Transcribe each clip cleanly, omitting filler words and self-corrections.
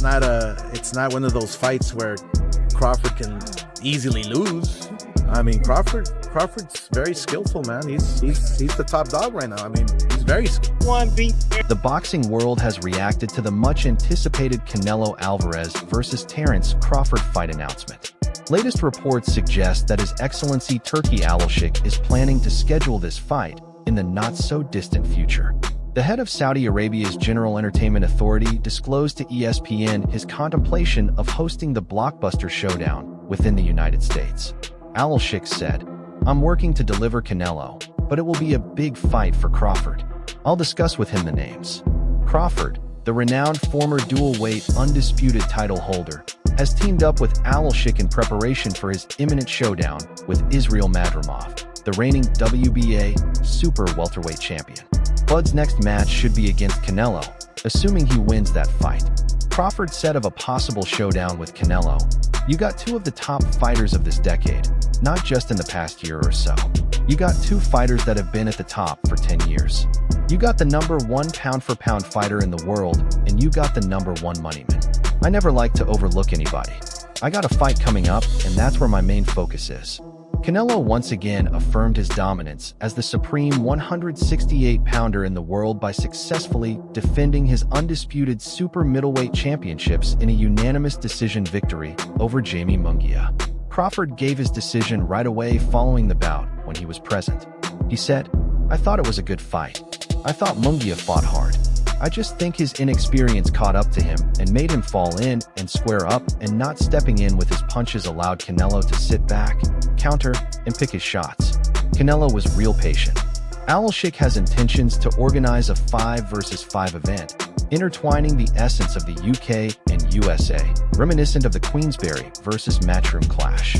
it's not one of those fights where Crawford can easily lose. I mean, Crawford's very skillful, man. He's the top dog right now. I mean, he's very skillful. The boxing world has reacted to the much-anticipated Canelo Alvarez versus Terence Crawford fight announcement. Latest reports suggest that His Excellency Turki Alashik is planning to schedule this fight in the not-so-distant future. The head of Saudi Arabia's General Entertainment Authority disclosed to ESPN his contemplation of hosting the blockbuster showdown within the United States. Alashik said, "I'm working to deliver Canelo, but it will be a big fight for Crawford. I'll discuss with him the names." Crawford, the renowned former dual-weight undisputed title holder, has teamed up with Alashik in preparation for his imminent showdown with Israil Madrimov, the reigning WBA super welterweight champion. Bud's next match should be against Canelo, assuming he wins that fight. Crawford said of a possible showdown with Canelo, "You got two of the top fighters of this decade, not just in the past year or so. You got two fighters that have been at the top for 10 years. You got the #1 pound-for-pound fighter in the world, and you got the #1 moneyman. I never like to overlook anybody. I got a fight coming up, and that's where my main focus is." Canelo once again affirmed his dominance as the supreme 168-pounder in the world by successfully defending his undisputed super middleweight championships in a unanimous decision victory over Jamie Munguia. Crawford gave his decision right away following the bout when he was present. He said, "I thought it was a good fight. I thought Munguia fought hard. I just think his inexperience caught up to him and made him fall in and square up, and not stepping in with his punches allowed Canelo to sit back, counter, and pick his shots. Canelo was real patient." Alashik has intentions to organize a 5 versus 5 event, intertwining the essence of the UK and USA, reminiscent of the Queensberry versus Matchroom clash.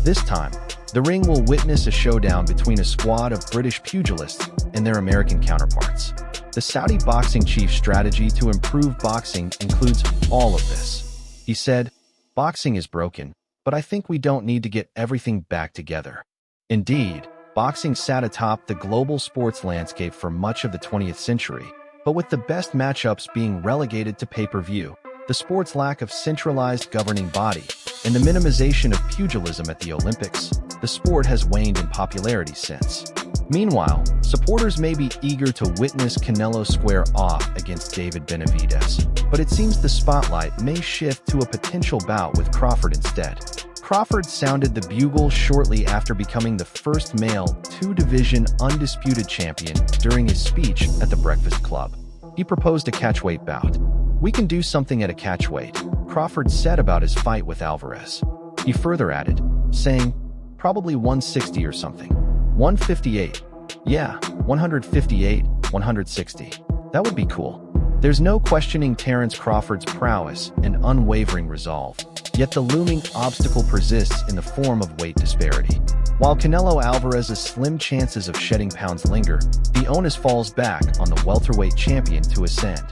This time, the ring will witness a showdown between a squad of British pugilists and their American counterparts. The Saudi boxing chief's strategy to improve boxing includes all of this. He said, "Boxing is broken, but I think we don't need to get everything back together." Indeed, boxing sat atop the global sports landscape for much of the 20th century, but with the best matchups being relegated to pay-per-view, the sport's lack of centralized governing body, and the minimization of pugilism at the Olympics, the sport has waned in popularity since. Meanwhile, supporters may be eager to witness Canelo square off against David Benavidez, but it seems the spotlight may shift to a potential bout with Crawford instead. Crawford sounded the bugle shortly after becoming the first male two-division undisputed champion during his speech at the Breakfast Club. He proposed a catchweight bout. "We can do something at a catchweight," Crawford said about his fight with Alvarez. He further added, saying, "Probably 160 or something. 158. Yeah, 158, 160. That would be cool." There's no questioning Terence Crawford's prowess and unwavering resolve, yet the looming obstacle persists in the form of weight disparity. While Canelo Alvarez's slim chances of shedding pounds linger, the onus falls back on the welterweight champion to ascend.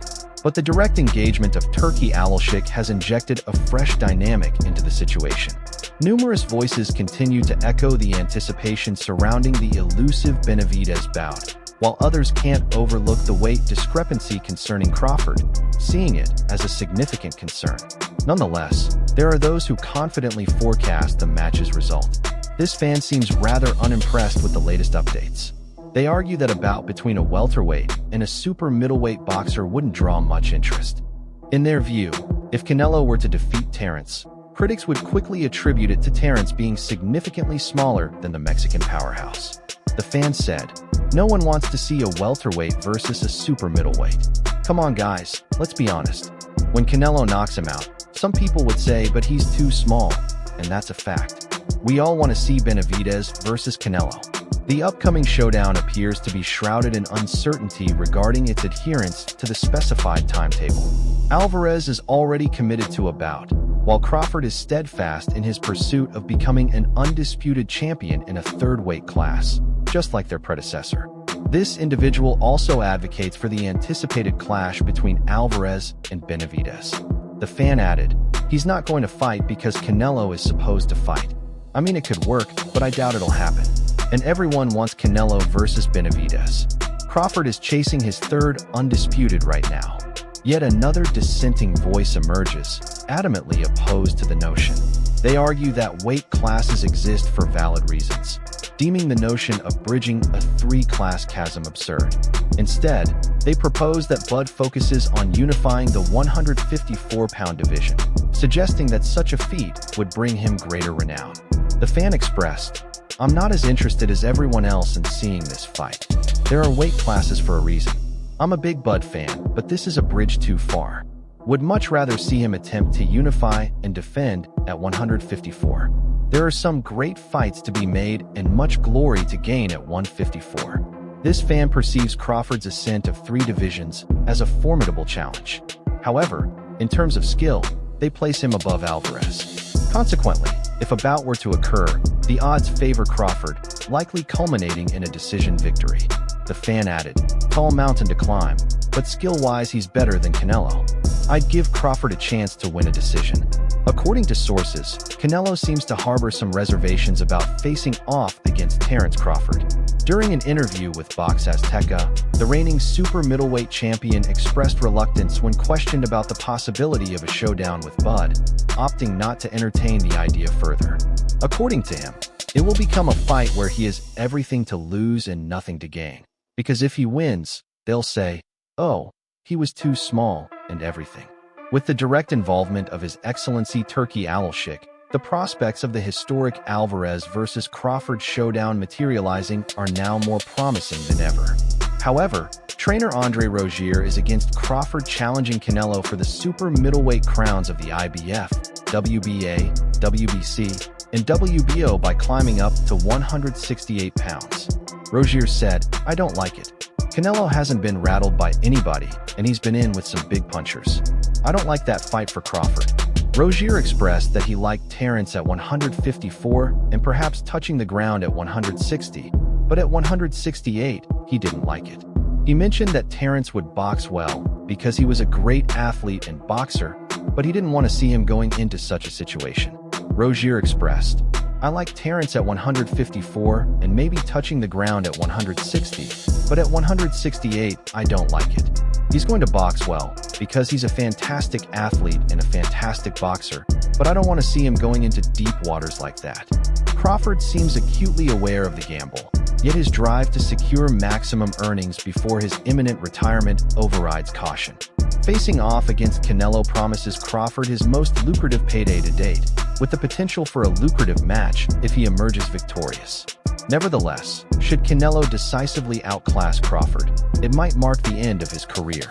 But the direct engagement of Turki Alashik has injected a fresh dynamic into the situation. Numerous voices continue to echo the anticipation surrounding the elusive Benavidez bout, while others can't overlook the weight discrepancy concerning Crawford, seeing it as a significant concern. Nonetheless, there are those who confidently forecast the match's result. This fan seems rather unimpressed with the latest updates. They argue that a bout between a welterweight and a super middleweight boxer wouldn't draw much interest. In their view, if Canelo were to defeat Terence, critics would quickly attribute it to Terence being significantly smaller than the Mexican powerhouse. The fan said, "No one wants to see a welterweight versus a super middleweight. Come on guys, let's be honest. When Canelo knocks him out, some people would say, but he's too small, and that's a fact. We all want to see Benavidez versus Canelo." The upcoming showdown appears to be shrouded in uncertainty regarding its adherence to the specified timetable. Alvarez is already committed to a bout, while Crawford is steadfast in his pursuit of becoming an undisputed champion in a third weight class, just like their predecessor. This individual also advocates for the anticipated clash between Alvarez and Benavidez. The fan added, "He's not going to fight because Canelo is supposed to fight. I mean, it could work, but I doubt it'll happen. And everyone wants Canelo versus Benavidez. Crawford is chasing his third undisputed right now. Yet another dissenting voice emerges, adamantly opposed to the notion. They argue that weight classes exist for valid reasons, deeming the notion of bridging a three-class chasm absurd. Instead, they propose that Bud focuses on unifying the 154-pound division, suggesting that such a feat would bring him greater renown. The fan expressed, "I'm not as interested as everyone else in seeing this fight. There are weight classes for a reason. I'm a big Bud fan, but this is a bridge too far. Would much rather see him attempt to unify and defend at 154. There are some great fights to be made and much glory to gain at 154. This fan perceives Crawford's ascent of 3 divisions as a formidable challenge. However, in terms of skill, they place him above Alvarez. Consequently, if a bout were to occur, the odds favor Crawford, likely culminating in a decision victory." The fan added, "Tall mountain to climb, but skill-wise he's better than Canelo. I'd give Crawford a chance to win a decision." According to sources, Canelo seems to harbor some reservations about facing off against Terence Crawford. During an interview with Box Azteca, the reigning super middleweight champion expressed reluctance when questioned about the possibility of a showdown with Bud, opting not to entertain the idea further. According to him, it will become a fight where he has everything to lose and nothing to gain. Because if he wins, they'll say, "Oh, he was too small," and everything. With the direct involvement of His Excellency Turki Alashik, the prospects of the historic Alvarez versus Crawford showdown materializing are now more promising than ever. However, trainer Andre Rozier is against Crawford challenging Canelo for the super middleweight crowns of the IBF, WBA, WBC, and WBO by climbing up to 168 pounds. Rozier said, "I don't like it. Canelo hasn't been rattled by anybody, and he's been in with some big punchers. I don't like that fight for Crawford." Rozier expressed that he liked Terence at 154 and perhaps touching the ground at 160, but at 168, he didn't like it. He mentioned that Terence would box well because he was a great athlete and boxer, but he didn't want to see him going into such a situation. Rozier expressed, "I like Terence at 154 and maybe touching the ground at 160, but at 168, I don't like it. He's going to box well because he's a fantastic athlete and a fantastic boxer, but I don't want to see him going into deep waters like that." Crawford seems acutely aware of the gamble, yet his drive to secure maximum earnings before his imminent retirement overrides caution. Facing off against Canelo promises Crawford his most lucrative payday to date, with the potential for a lucrative match if he emerges victorious. Nevertheless, should Canelo decisively outclass Crawford, it might mark the end of his career.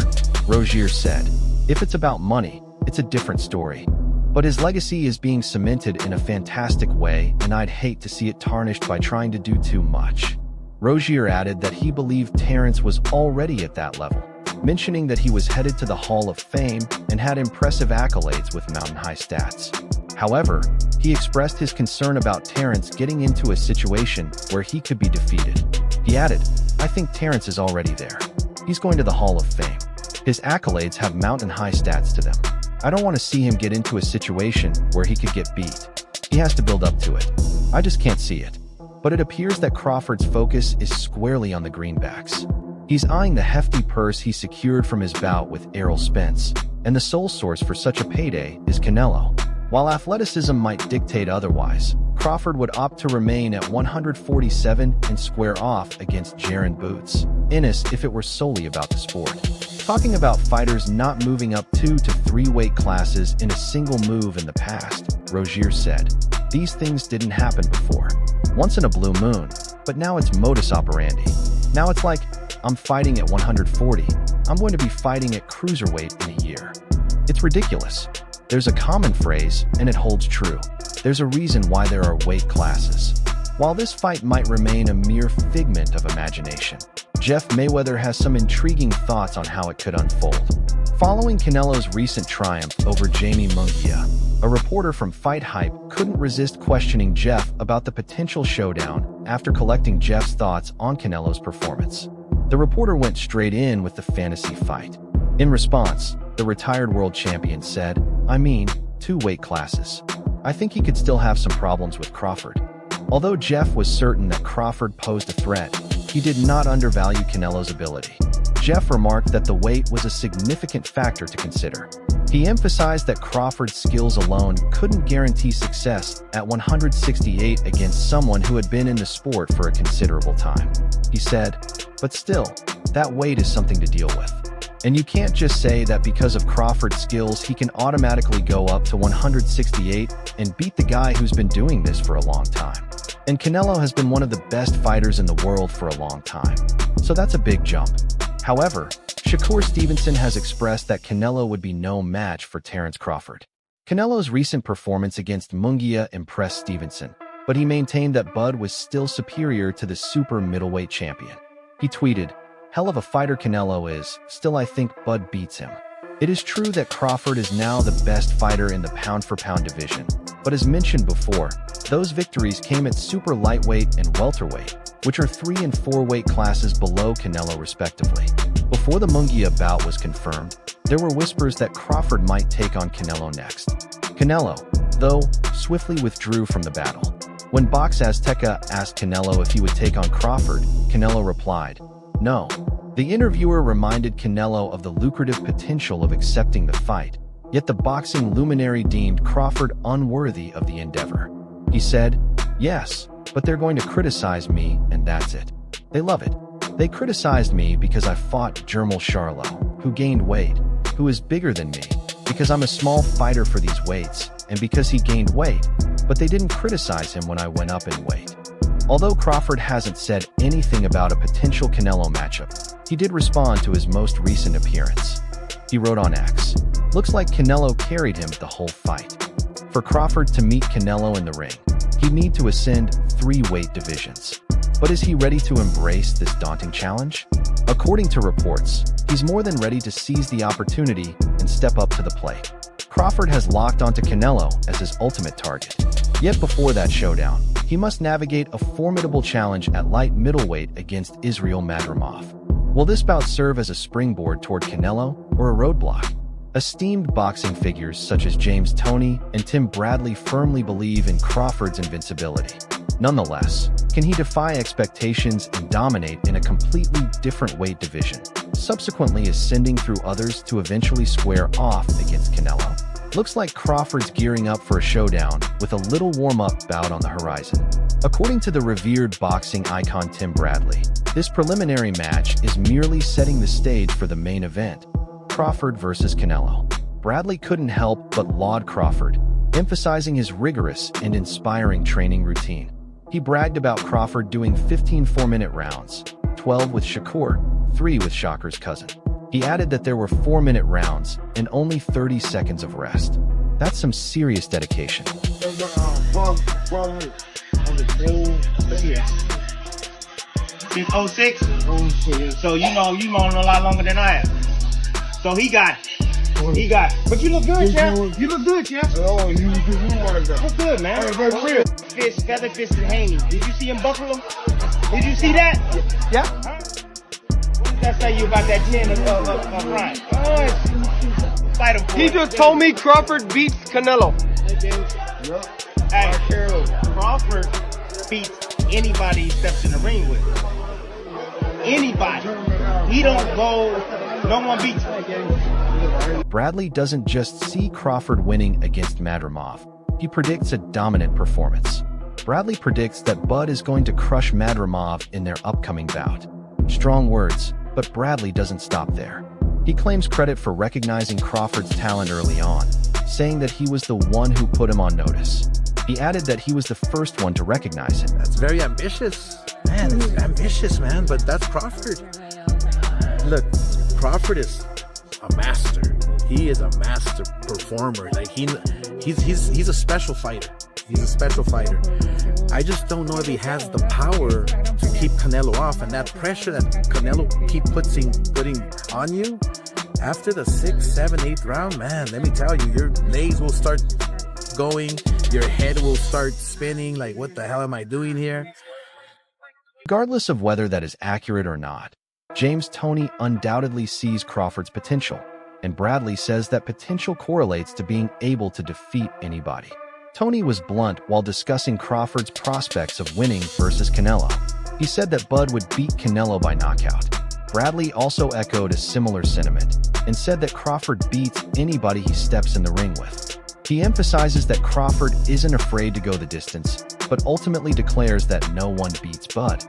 Rozier said, "If it's about money, it's a different story. But his legacy is being cemented in a fantastic way, and I'd hate to see it tarnished by trying to do too much." Rozier added that he believed Terence was already at that level, mentioning that he was headed to the Hall of Fame and had impressive accolades with mountain-high stats. However, he expressed his concern about Terence getting into a situation where he could be defeated. He added, "I think Terence is already there. He's going to the Hall of Fame. His accolades have mountain-high stats to them. I don't want to see him get into a situation where he could get beat. He has to build up to it. I just can't see it." But it appears that Crawford's focus is squarely on the greenbacks. He's eyeing the hefty purse he secured from his bout with Errol Spence, and the sole source for such a payday is Canelo. While athleticism might dictate otherwise, Crawford would opt to remain at 147 and square off against Jaron Boots Ennis if it were solely about the sport. Talking about fighters not moving up 2 to 3 weight classes in a single move in the past, Rozier said, "These things didn't happen before. Once in a blue moon, but now it's modus operandi. Now it's like, I'm fighting at 140, I'm going to be fighting at cruiserweight in a year. It's ridiculous. There's a common phrase, and it holds true. There's a reason why there are weight classes." While this fight might remain a mere figment of imagination, Jeff Mayweather has some intriguing thoughts on how it could unfold. Following Canelo's recent triumph over Jamie Munguia, a reporter from Fight Hype couldn't resist questioning Jeff about the potential showdown after collecting Jeff's thoughts on Canelo's performance. The reporter went straight in with the fantasy fight. In response, the retired world champion said, "I mean, 2 weight classes. I think he could still have some problems with Crawford." Although Jeff was certain that Crawford posed a threat, he did not undervalue Canelo's ability. Jeff remarked that the weight was a significant factor to consider. He emphasized that Crawford's skills alone couldn't guarantee success at 168 against someone who had been in the sport for a considerable time. He said, "But still, that weight is something to deal with. And you can't just say that because of Crawford's skills he can automatically go up to 168 and beat the guy who's been doing this for a long time. And Canelo has been one of the best fighters in the world for a long time. So that's a big jump." However, Shakur Stevenson has expressed that Canelo would be no match for Terence Crawford. Canelo's recent performance against Munguia impressed Stevenson, but he maintained that Bud was still superior to the super middleweight champion. He tweeted, "Hell of a fighter Canelo is, still I think Bud beats him." It is true that Crawford is now the best fighter in the pound-for-pound division, but as mentioned before, those victories came at super lightweight and welterweight, which are 3 and 4 weight classes below Canelo respectively. Before the Munguia bout was confirmed, there were whispers that Crawford might take on Canelo next. Canelo, though, swiftly withdrew from the battle. When Box Azteca asked Canelo if he would take on Crawford, Canelo replied, "No." The interviewer reminded Canelo of the lucrative potential of accepting the fight, yet the boxing luminary deemed Crawford unworthy of the endeavor. He said, "Yes, but they're going to criticize me, and that's it. They love it. They criticized me because I fought Jermel Charlo, who gained weight, who is bigger than me, because I'm a small fighter for these weights, and because he gained weight, but they didn't criticize him when I went up in weight." Although Crawford hasn't said anything about a potential Canelo matchup, he did respond to his most recent appearance. He wrote on X, "Looks like Canelo carried him the whole fight." For Crawford to meet Canelo in the ring, he'd need to ascend 3 weight divisions. But is he ready to embrace this daunting challenge? According to reports, he's more than ready to seize the opportunity and step up to the plate. Crawford has locked onto Canelo as his ultimate target. Yet before that showdown, he must navigate a formidable challenge at light middleweight against Israil Madrimov. Will this bout serve as a springboard toward Canelo or a roadblock? Esteemed boxing figures such as James Toney and Tim Bradley firmly believe in Crawford's invincibility. Nonetheless, can he defy expectations and dominate in a completely different weight division, subsequently ascending through others to eventually square off against Canelo? Looks like Crawford's gearing up for a showdown with a little warm-up bout on the horizon. According to the revered boxing icon Tim Bradley, this preliminary match is merely setting the stage for the main event, Crawford versus Canelo. Bradley couldn't help but laud Crawford, emphasizing his rigorous and inspiring training routine. He bragged about Crawford doing 15 4-minute rounds, 12 with Shakur, 3 with Shakur's cousin. He added that there were 4-minute rounds and only 30 seconds of rest. That's some serious dedication. Since 06? So you know a lot longer than I have. So he got. But you look good, champ. You look good, champ. Oh, you Look good, man. Hey, for real. Fist, feather fisted Haney. Did you see him buckle him? Did you see that? Yeah. Huh? What did that say you about that 10 of Brian? Fight him for He it. just told me Crawford beats Canelo. Hey, Crawford beats anybody he steps in the ring with. Anybody. He don't go, no one beats him. Bradley doesn't just see Crawford winning against Madrimov. He predicts a dominant performance. Bradley predicts that Bud is going to crush Madrimov in their upcoming bout. Strong words, but Bradley doesn't stop there. He claims credit for recognizing Crawford's talent early on, saying that he was the one who put him on notice. He added that he was the first one to recognize him. That's very ambitious. Man, it's ambitious, man, but that's Crawford. Look, Crawford is a master. He is a master performer. Like he's a special fighter. He's a special fighter. I just don't know if he has the power to keep Canelo off, and that pressure that Canelo keep putting on you after the 6th, 7th, 8th round, man, let me tell you, your legs will start going, your head will start spinning, like what the hell am I doing here? Regardless of whether that is accurate or not, James Toney undoubtedly sees Crawford's potential, and Bradley says that potential correlates to being able to defeat anybody. Toney was blunt while discussing Crawford's prospects of winning versus Canelo. He said that Bud would beat Canelo by knockout. Bradley also echoed a similar sentiment and said that Crawford beats anybody he steps in the ring with. He emphasizes that Crawford isn't afraid to go the distance, but ultimately declares that no one beats Bud.